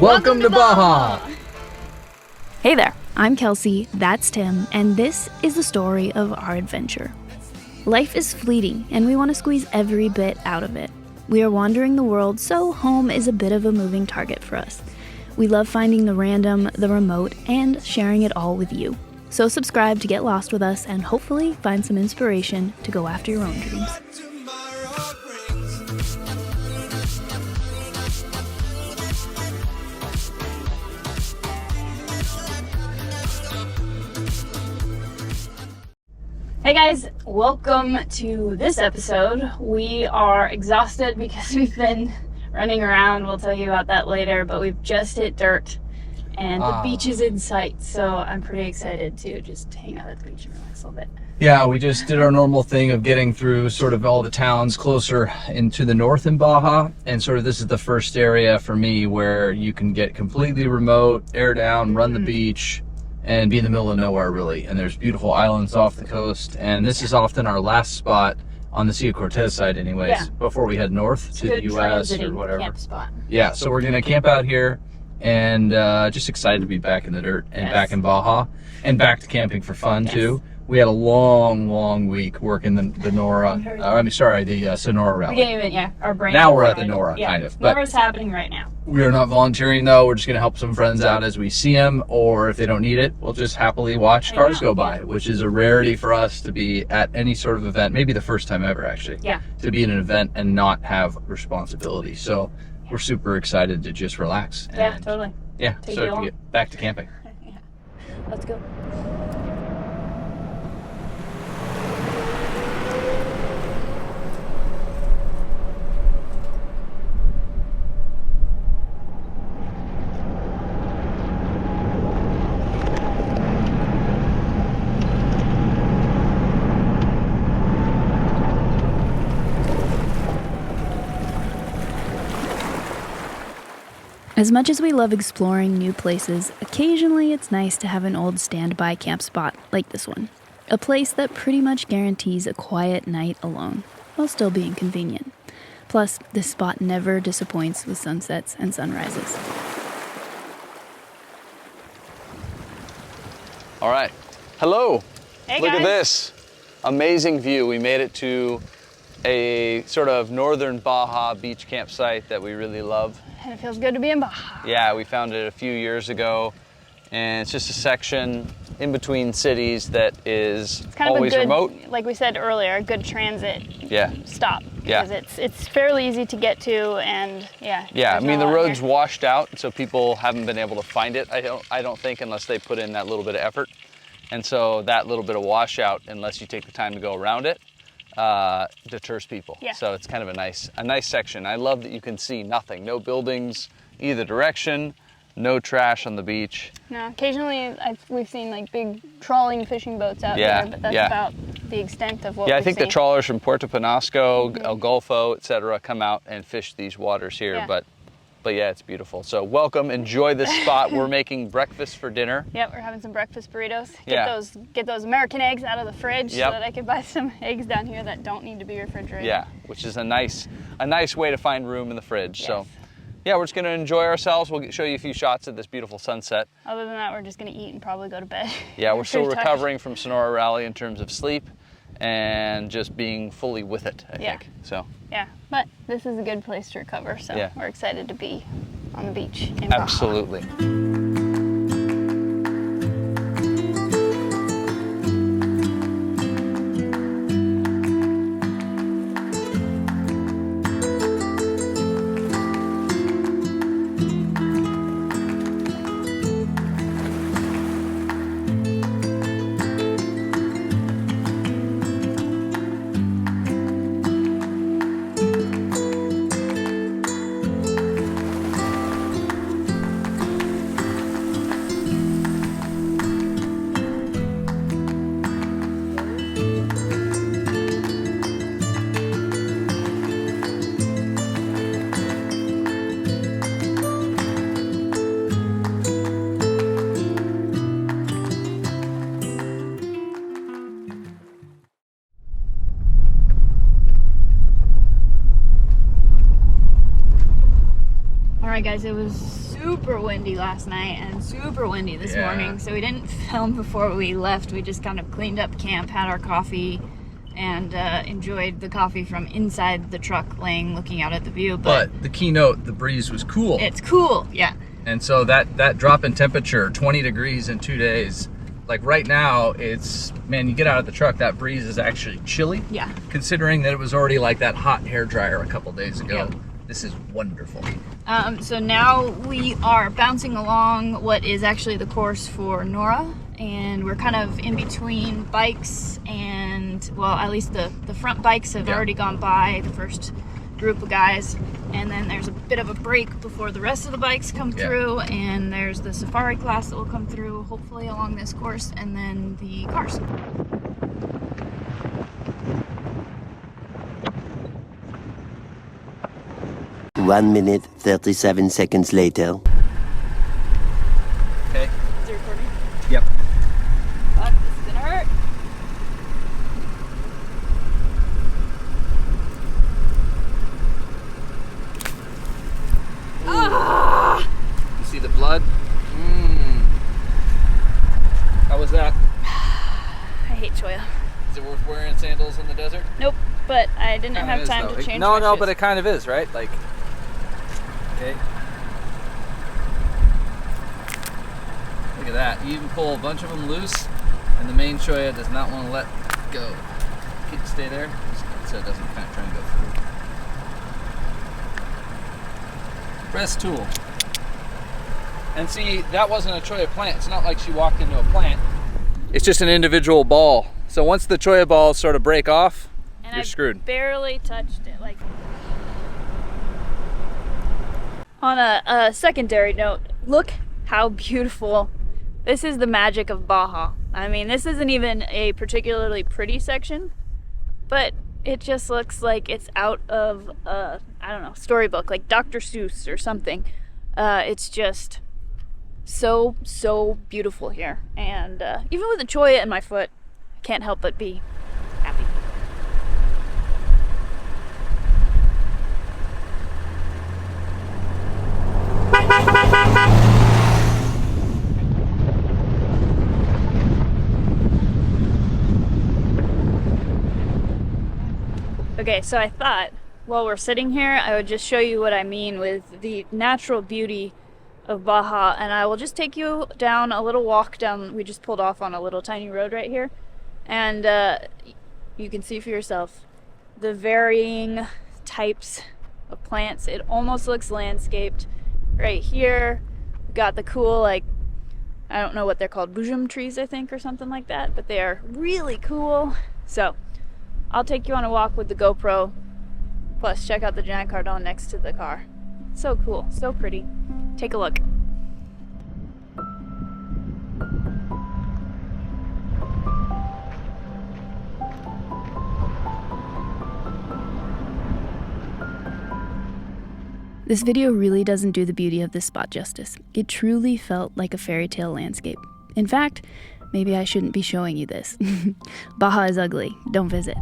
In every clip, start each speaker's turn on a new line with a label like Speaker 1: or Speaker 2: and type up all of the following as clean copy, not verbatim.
Speaker 1: Welcome to Baja!
Speaker 2: Hey there, I'm Kelsey, that's Tim, and this is the story of our adventure. Life is fleeting, and we want to squeeze every bit out of it. We are wandering the world, so home is a bit of a moving target for us. We love finding the random, the remote, and sharing it all with you. So subscribe to get lost with us and hopefully find some inspiration to go after your own dreams. Hey guys, welcome to this episode. We are exhausted because we've been running around. We'll tell you about that later, but we've just hit dirt and the beach is in sight. So I'm pretty excited to just hang out at the beach and relax a little bit.
Speaker 1: Yeah, we just did our normal thing of getting through sort of all the towns closer into the north in Baja. And sort of this is the first area for me where you can get completely remote, air down, run the beach, and be in the middle of nowhere, really. And there's beautiful islands off the coast. And this is often our last spot on the Sea Cortez side anyways, before we head north to the U.S. or whatever.
Speaker 2: Camp spot.
Speaker 1: Yeah, so we're going to camp out here and just excited to be back in the dirt and back in Baja and back to camping for fun too. We had a long week working the NORRA, the Sonora rally.
Speaker 2: We didn't even, our brain.
Speaker 1: Now we're at the NORRA, kind of.
Speaker 2: But NORRA's happening right now.
Speaker 1: We are not volunteering though. We're just going to help some friends out as we see them, or if they don't need it, we'll just happily watch cars go by, which is a rarity for us to be at any sort of event, maybe the first time ever actually, to be in an event and not have responsibility. So we're super excited to just relax. And,
Speaker 2: totally.
Speaker 1: Yeah, so to get back to camping.
Speaker 2: Let's go. As much as we love exploring new places, occasionally it's nice to have an old standby camp spot like this one. A place that pretty much guarantees a quiet night alone, while still being convenient. Plus, this spot never disappoints with sunsets and sunrises.
Speaker 3: All right. Hello.
Speaker 2: Hey
Speaker 3: Look
Speaker 2: guys.
Speaker 3: at this. Amazing view. We made it to a sort of northern Baja beach campsite that we really love.
Speaker 2: And it feels good to be in Baja.
Speaker 3: Yeah, we found it a few years ago, and it's just a section in between cities that is
Speaker 2: it's kind
Speaker 3: always
Speaker 2: of a good,
Speaker 3: remote.
Speaker 2: like we said earlier, a good transit stop.
Speaker 3: Yeah.
Speaker 2: Because it's fairly easy to get to, and
Speaker 3: I mean the road's washed out, so people haven't been able to find it. I don't think unless they put in that little bit of effort, and so that little bit of washout, unless you take the time to go around it, deters people. So it's kind of a nice section. I love that you can see nothing, no buildings either direction, no trash on the beach.
Speaker 2: No, occasionally we've seen like big trawling fishing boats out there, but that's about the extent of what we've
Speaker 3: I think
Speaker 2: seen.
Speaker 3: the trawlers from Puerto Penasco, El Golfo, etc. come out and fish these waters here, but yeah, it's beautiful. So welcome, enjoy this spot. We're making breakfast for dinner. Yep,
Speaker 2: we're having some breakfast burritos. Get those American eggs out of the fridge so that I can buy some eggs down here that don't need to be refrigerated.
Speaker 3: Yeah, which is a nice way to find room in the fridge. Yes. So yeah, we're just gonna enjoy ourselves. We'll show you a few shots of this beautiful sunset.
Speaker 2: Other than that, we're just gonna eat and probably go to bed.
Speaker 3: Yeah, we're still recovering from Sonora Rally in terms of sleep and just being fully with it, I think. So.
Speaker 2: Yeah, but this is a good place to recover, so we're excited to be on the beach in Baja.
Speaker 3: Absolutely.
Speaker 2: Alright guys, it was super windy last night and super windy this morning, so we didn't film before we left. We just kind of cleaned up camp, had our coffee, and enjoyed the coffee from inside the truck, looking out at the view.
Speaker 1: But the keynote, the breeze was cool.
Speaker 2: It's cool, yeah.
Speaker 1: And so that drop in temperature, 20 degrees in 2 days, like right now, it's, man, you get out of the truck, that breeze is actually chilly.
Speaker 2: Yeah.
Speaker 1: Considering that it was already like that hot hair dryer a couple days ago.
Speaker 2: Yep.
Speaker 1: This is wonderful.
Speaker 2: So now we are bouncing along what is actually the course for NORRA, and we're kind of in between bikes and, well, at least the front bikes have already gone by, the first group of guys, and then there's a bit of a break before the rest of the bikes come through, and there's the safari class that will come through hopefully along this course, and then the cars.
Speaker 4: One minute, 37 seconds later.
Speaker 1: Okay.
Speaker 2: Is it recording?
Speaker 1: Yep.
Speaker 2: Fuck, this is gonna hurt.
Speaker 1: You see the blood? How was that?
Speaker 2: I hate Choya.
Speaker 1: Is it worth wearing sandals in the desert?
Speaker 2: Nope, but I didn't have time to change my shoes.
Speaker 1: But it kind of is, right? Like, okay. Look at that. You even pull a bunch of them loose, and the main Choya does not want to let go. Stay there, so it doesn't kind of try and go through. Rest tool. And see, that wasn't a Choya plant. It's not like she walked into a plant. It's just an individual ball. So once the Choya balls sort of break off,
Speaker 2: And
Speaker 1: you're screwed.
Speaker 2: Barely touched it. Like, on a secondary note, look how beautiful. This is the magic of Baja. I mean, this isn't even a particularly pretty section, but it just looks like it's out of I don't know, storybook, like Dr. Seuss or something. It's just so beautiful here, and even with the Choya in my foot, I can't help but be happy. Okay, so I thought while we're sitting here, I would just show you what I mean with the natural beauty of Baja, and I will just take you down a little walk down. We just pulled off on a little tiny road right here, and you can see for yourself the varying types of plants. It almost looks landscaped. Right here, we got the cool, like, I don't know what they're called, bujum trees, I think, or something like that, but they are really cool. So I'll take you on a walk with the GoPro, plus check out the giant Cardone next to the car. So cool, so pretty. Take a look.
Speaker 5: This video really doesn't do the beauty of this spot justice. It truly felt like a fairy tale landscape. In fact, maybe I shouldn't be showing you this. Baja is ugly. Don't visit.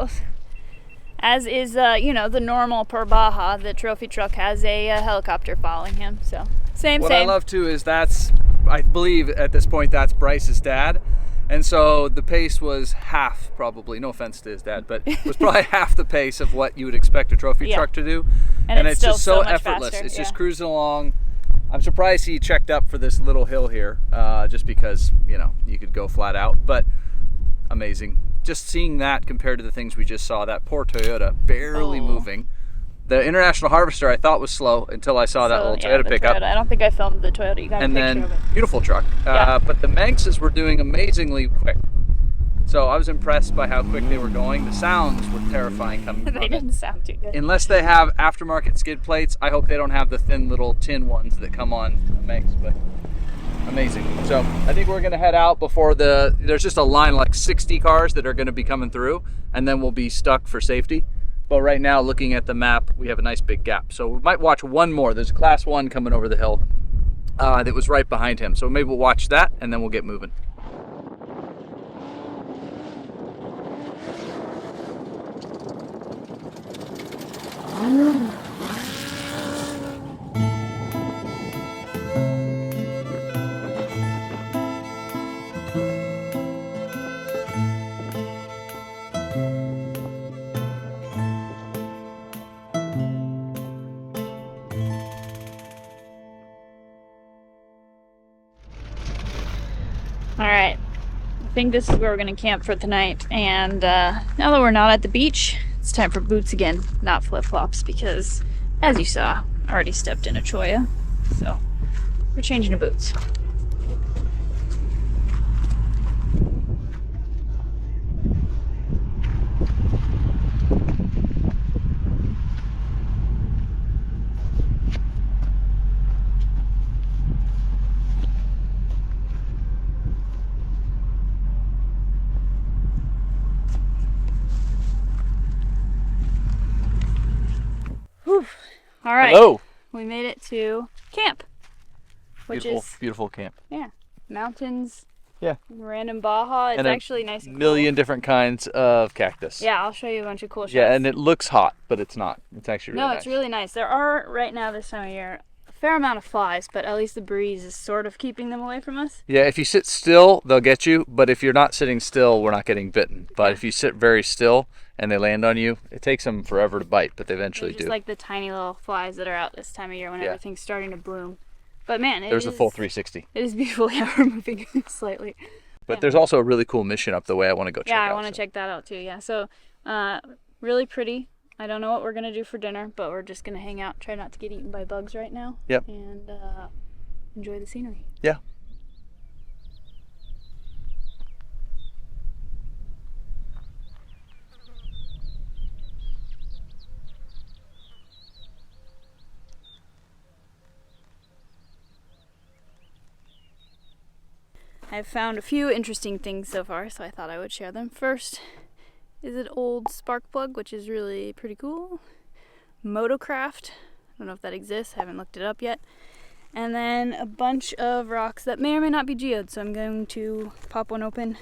Speaker 2: vehicles. As is, the normal per Baja. The trophy truck has a helicopter following him, so same.
Speaker 3: What I love too is I believe at this point that's Bryce's dad. And so the pace was half, probably, no offense to his dad, but it was probably half the pace of what you would expect a trophy truck to do. And it's just so effortless.
Speaker 2: Faster.
Speaker 3: It's just cruising along. I'm surprised he checked up for this little hill here, just because, you could go flat out, but amazing. Just seeing that compared to the things we just saw, that poor Toyota barely moving. The International Harvester I thought was slow until I saw that little Toyota pickup.
Speaker 2: I don't think I filmed the Toyota. You got a picture of it.
Speaker 3: Beautiful truck. But the Manxes were doing amazingly quick. So I was impressed by how quick they were going. The sounds were terrifying coming from
Speaker 2: They didn't sound too good.
Speaker 3: Unless they have aftermarket skid plates, I hope they don't have the thin little tin ones that come on the Manx, but amazing. So I think we're gonna head out before there's just a line of like 60 cars that are gonna be coming through, and then we'll be stuck for safety. But right now, looking at the map, we have a nice big gap. So we might watch one more. There's a Class 1 coming over the hill that was right behind him. So maybe we'll watch that, and then we'll get moving.
Speaker 2: Alright, I think this is where we're going to camp for tonight, and now that we're not at the beach, it's time for boots again, not flip-flops, because, as you saw, I already stepped in a cholla, so we're changing to boots. All right.
Speaker 3: Hello.
Speaker 2: We made it to camp, which is
Speaker 3: beautiful camp.
Speaker 2: Yeah, mountains.
Speaker 3: Yeah.
Speaker 2: Random Baja. It's
Speaker 3: and
Speaker 2: actually nice and cool.
Speaker 3: Million different kinds of cactus.
Speaker 2: Yeah, I'll show you a bunch of cool shots.
Speaker 3: Yeah, and it looks hot, but it's not. It's actually really nice.
Speaker 2: No, it's really nice. There are right now this time of year a fair amount of flies, but at least the breeze is sort of keeping them away from us.
Speaker 3: Yeah, if you sit still, they'll get you, but if you're not sitting still, we're not getting bitten. But if you sit very still and they land on you, it takes them forever to bite, but they eventually
Speaker 2: just
Speaker 3: do.
Speaker 2: like the tiny little flies that are out this time of year when everything's starting to bloom. But man,
Speaker 3: there's a full 360.
Speaker 2: It is beautiful. Yeah, we're moving slightly.
Speaker 3: But there's also a really cool mission up the way I want to go check out.
Speaker 2: Yeah, I want to check that out too. Yeah, so really pretty. I don't know what we're going to do for dinner, but we're just going to hang out, try not to get eaten by bugs right now.
Speaker 3: Yep.
Speaker 2: And enjoy the scenery.
Speaker 3: Yeah.
Speaker 2: I've found a few interesting things so far, so I thought I would share them. First is an old spark plug, which is really pretty cool. Motocraft. I don't know if that exists. I haven't looked it up yet. And then a bunch of rocks that may or may not be geodes, so I'm going to pop one open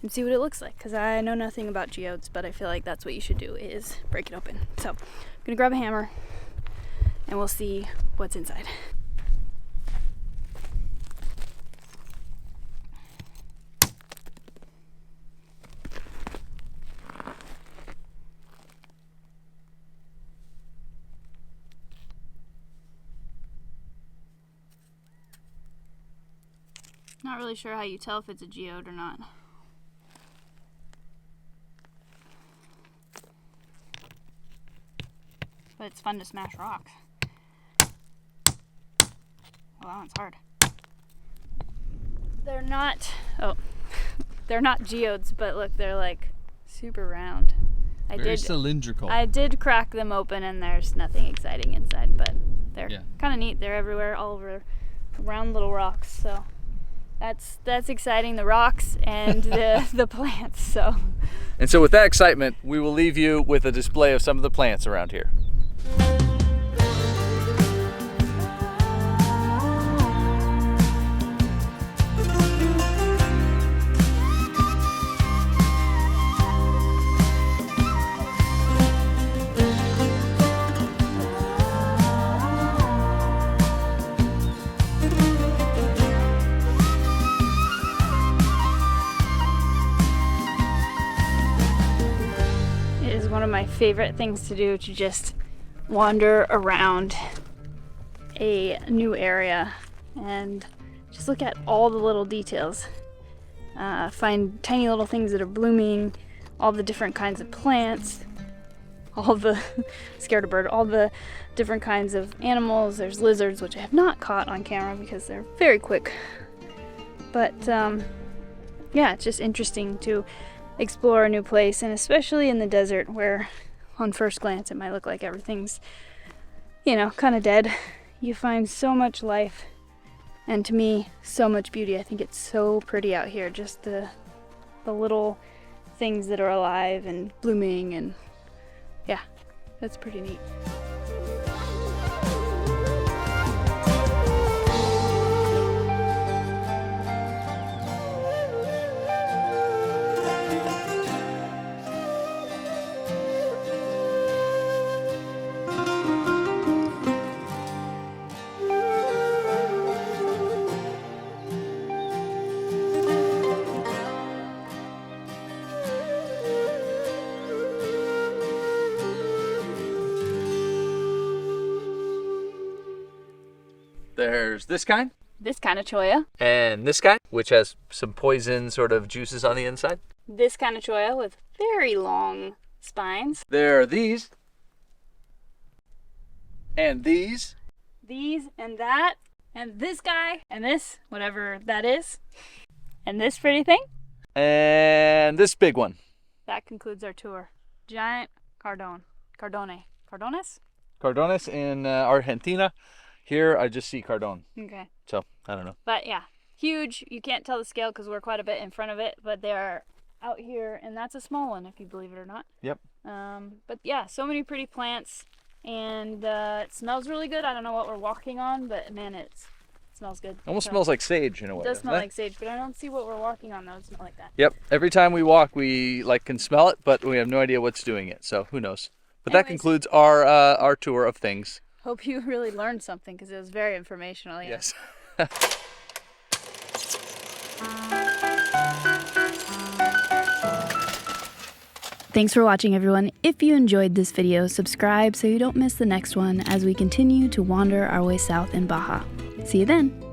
Speaker 2: and see what it looks like, because I know nothing about geodes, but I feel like that's what you should do, is break it open. So I'm going to grab a hammer, and we'll see what's inside. Not really sure how you tell if it's a geode or not. But it's fun to smash rocks. Oh, that one's hard. They're not, they're not geodes, but look, they're like super round.
Speaker 3: Very cylindrical.
Speaker 2: I did crack them open and there's nothing exciting inside, but they're kind of neat. They're everywhere, all over, round little rocks, so. That's exciting, the rocks and the plants. So.
Speaker 3: And so with that excitement, we will leave you with a display of some of the plants around here.
Speaker 2: favorite things to do, to just wander around a new area and just look at all the little details. Find tiny little things that are blooming, all the different kinds of plants, all the scared a bird, all the different kinds of animals. There's lizards, which I have not caught on camera because they're very quick. But yeah, it's just interesting to explore a new place, and especially in the desert where on first glance it might look like everything's, you know, kind of dead. You find so much life, and to me, so much beauty. I think it's so pretty out here, just the little things that are alive and blooming, and yeah, that's pretty neat.
Speaker 3: There's this kind.
Speaker 2: This kind of cholla.
Speaker 3: And this kind, which has some poison sort of juices on the inside.
Speaker 2: This kind of cholla with very long spines.
Speaker 3: There are these. And these.
Speaker 2: These and that. And this guy. And this, whatever that is. And this pretty thing.
Speaker 3: And this big one.
Speaker 2: That concludes our tour. Giant Cardone. Cardone. Cardones?
Speaker 3: Cardones in Argentina. Here I just see Cardone.
Speaker 2: Okay.
Speaker 3: So, I don't know.
Speaker 2: But yeah, huge. You can't tell the scale because we're quite a bit in front of it, but they're out here, and that's a small one if you believe it or not.
Speaker 3: Yep.
Speaker 2: But yeah, so many pretty plants, and it smells really good. I don't know what we're walking on, but man, it smells good.
Speaker 3: Almost smells like sage in a way.
Speaker 2: It does smell like sage, but I don't see what we're walking on that would smell like that.
Speaker 3: Yep. Every time we walk, we can smell it, but we have no idea what's doing it. So who knows? But that concludes our tour of things.
Speaker 2: Hope you really learned something because it was very informational. Yeah.
Speaker 3: Yes.
Speaker 5: Thanks for watching, everyone. If you enjoyed this video, subscribe so you don't miss the next one as we continue to wander our way south in Baja. See you then.